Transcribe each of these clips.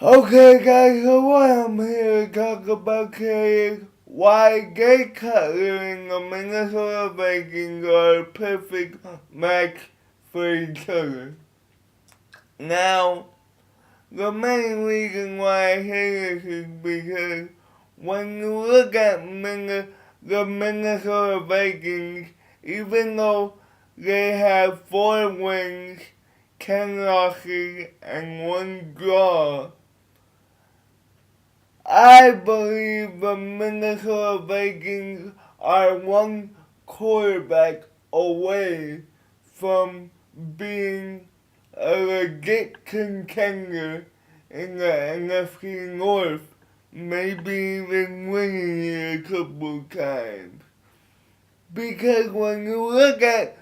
Okay, guys, so what I'm here to talk about today is why Jay Cutler and the Minnesota Vikings are a perfect match for each other. Now, the main reason why I say this is because when you look at the Minnesota Vikings, even though they have 4 wins, 10 losses, and 1 draw, I believe the Minnesota Vikings are one quarterback away from being a legit contender in the NFC North, maybe even winning it a couple times. Because when you look at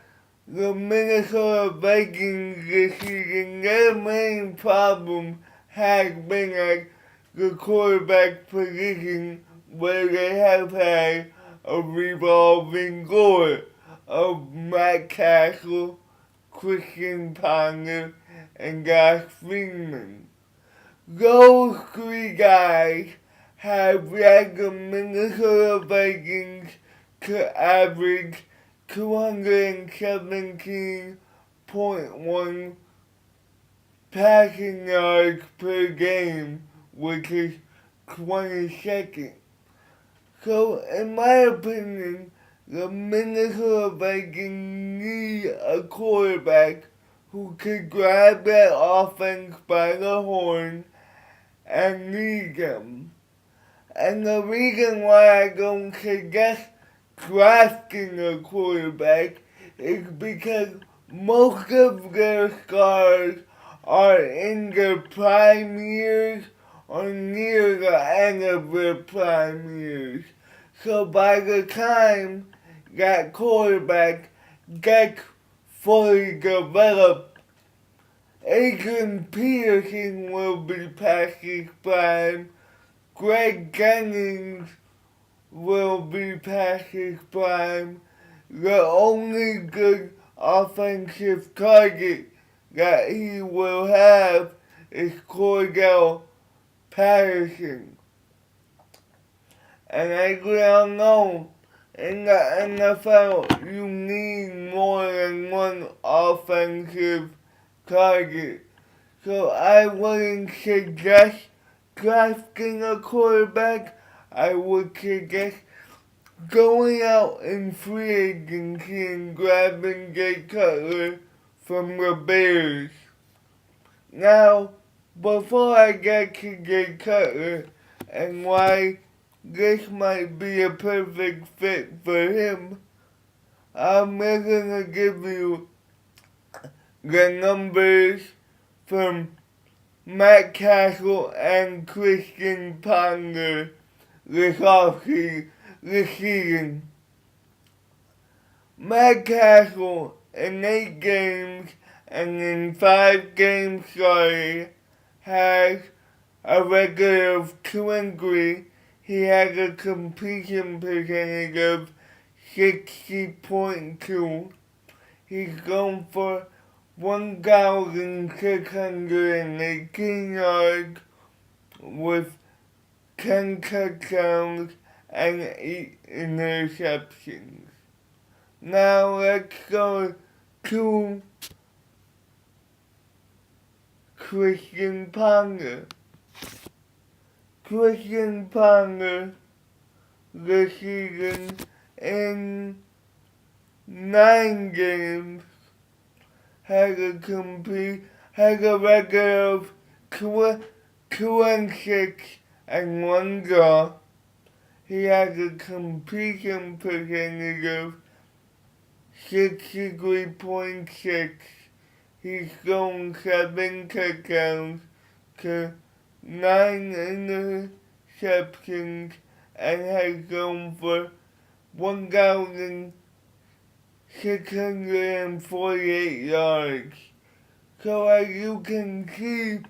the Minnesota Vikings this season, their main problem has been at the quarterback position, where they have had a revolving door of Matt Castle, Christian Ponder, and Josh Freeman. Those 3 guys have led the Minnesota Vikings to average 217.1 passing yards per game, which is 22nd. So, in my opinion, the Minnesota Vikings need a quarterback who could grab that offense by the horn and lead them. And the reason why I don't suggest drafting a quarterback is because most of their stars are in their prime years or near the end of their prime years. So by the time that quarterback gets fully developed, Adrian Peterson will be past his prime, Greg Jennings will be past his prime. The only good offensive target that he will have is Cordell Patterson. And as we all know, in the NFL, you need more than one offensive target. So I wouldn't suggest drafting a quarterback. I would suggest going out in free agency and grabbing Jay Cutler from the Bears. Now, before I get to Jay Cutler and why this might be a perfect fit for him, I'm gonna give you the numbers from Matt Castle and Christian Ponder this season. Matt Castle in 8 games and in 5 games started has a record of 2-3. He has a completion percentage of 60.2. He's gone for 1,618 yards with 10 touchdowns and 8 interceptions. Now let's go to Christian Ponder. Christian Ponder this season in 9 games has a record of 2-6 and 1 draw. He has a completion percentage of 63.6. He's thrown 7 touchdowns to 9 interceptions and has thrown for 1,648 yards. So as you can see,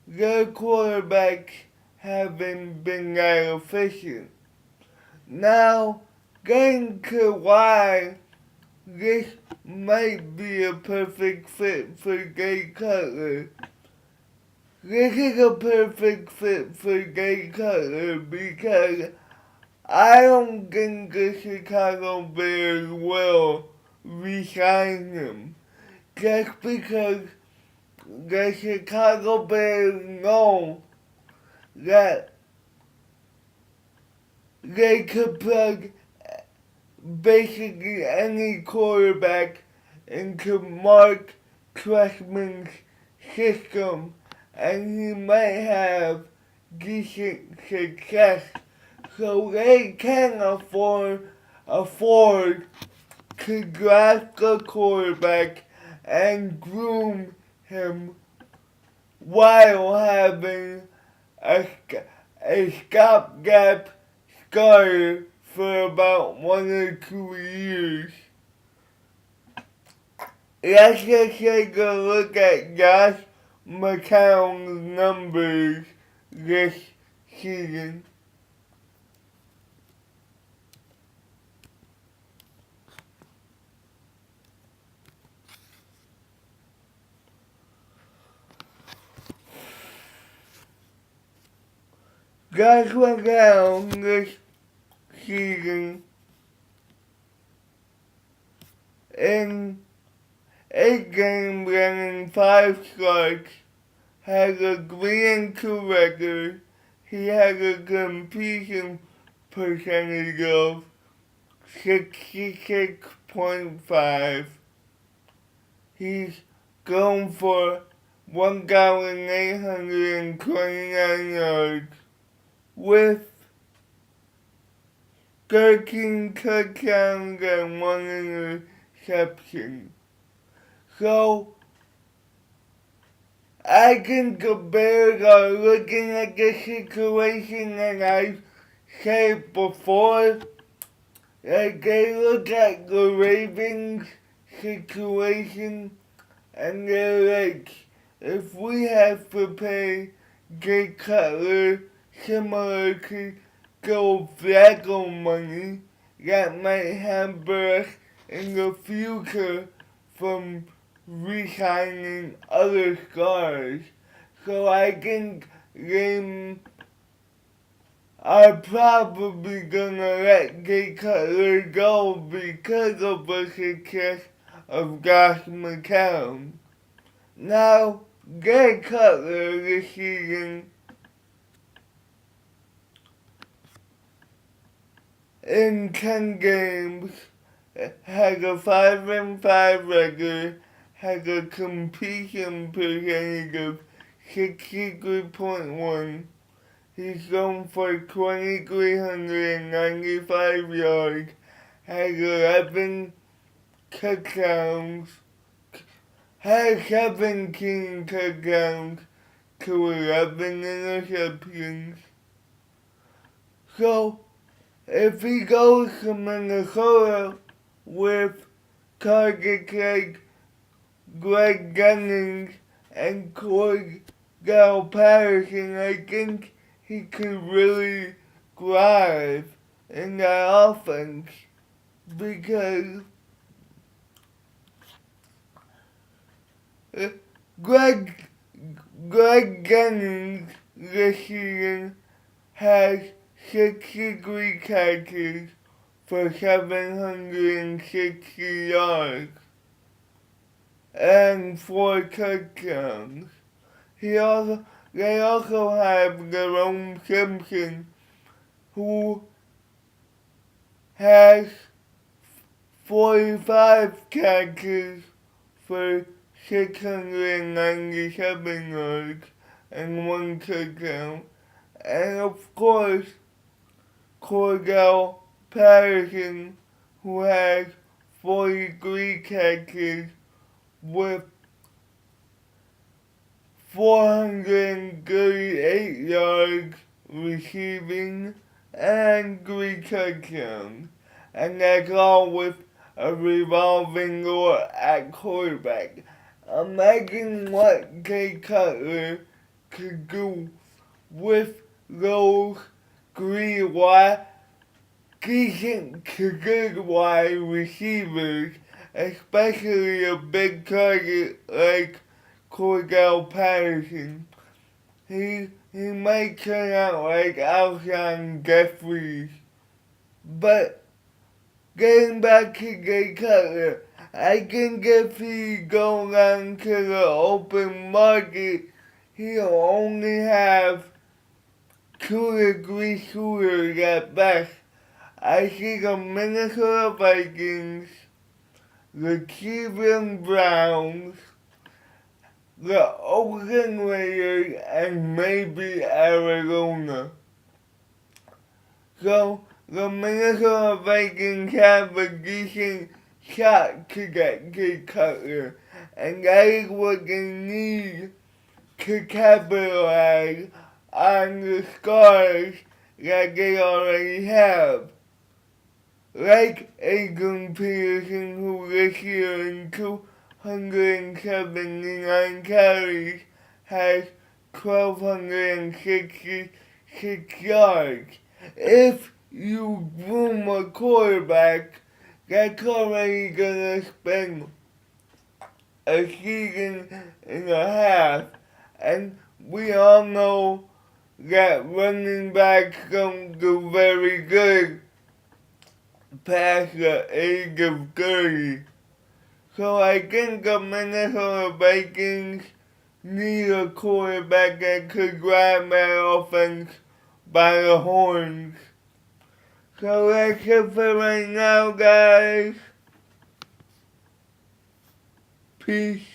their quarterbacks haven't been that efficient. Now, getting to why this might be a perfect fit for Jay Cutler. this is a perfect fit for Jay Cutler because I don't think the Chicago Bears will resign him. Just because the Chicago Bears know that they could plug basically any quarterback into Mark Trestman's system and he might have decent success. So they can afford to draft a quarterback and groom him while having a stopgap starter for about 1 or 2 years. Let's just take a look at Josh McCown's numbers this season. Josh McCown this season in 8 games and in 5 starts has a 3-2 record. He has a completion percentage of 66.5. He's going for 1,829 yards with 13 touchdowns and 1 interception. So, I think the Bears are looking at the situation, and I said before, that they look at the Ravens situation, and they're like, if we have to pay Jay Cutler similar to Joe Flacco money, that might hamper us in the future from re-signing other stars. So I think they are probably gonna let Jay Cutler go because of the success of Josh McCown. Now, Jay Cutler this season in 10 games has a 5-5 record, has a completion percentage of 63.1. He's thrown for 2,395 yards, has 11 touchdowns, has 17 touchdowns to 11 interceptions. So, if he goes to Minnesota with targets like Greg Jennings and Cordell Patterson, I think he could really thrive in that offense because Greg Jennings this season has 63 catches for 760 yards and 4 touchdowns. They also have Jerome Simpson, who has 45 catches for 697 yards and 1 touchdown. And of course, Cordell Patterson, who has 43 catches with 438 yards receiving and 3 touchdowns. And that's all with a revolving door at quarterback. Imagine what Jay Cutler could do with those 3 decent to good wide receivers, especially a big target like Cordell Patterson. he might turn out like Alshon Jeffries. But getting back to Jay Cutler, I think if he goes on to the open market, he'll only have 2 to 3 shooters at best. I see the Minnesota Vikings, the Cleveland Browns, the Oakland Raiders, and maybe Arizona. So the Minnesota Vikings have a decent shot to get Jay Cutler, and that is what they need to capitalize on the scars that they already have. Like Adrian Peterson, who this year in 279 carries has 1,266 yards. If you groom a quarterback, that's already gonna spend a season and a half, and we all know that running backs don't do very good past the age of 30. So I think the Minnesota Vikings need a quarterback that could grab that offense by the horns. So that's it for right now, guys. Peace.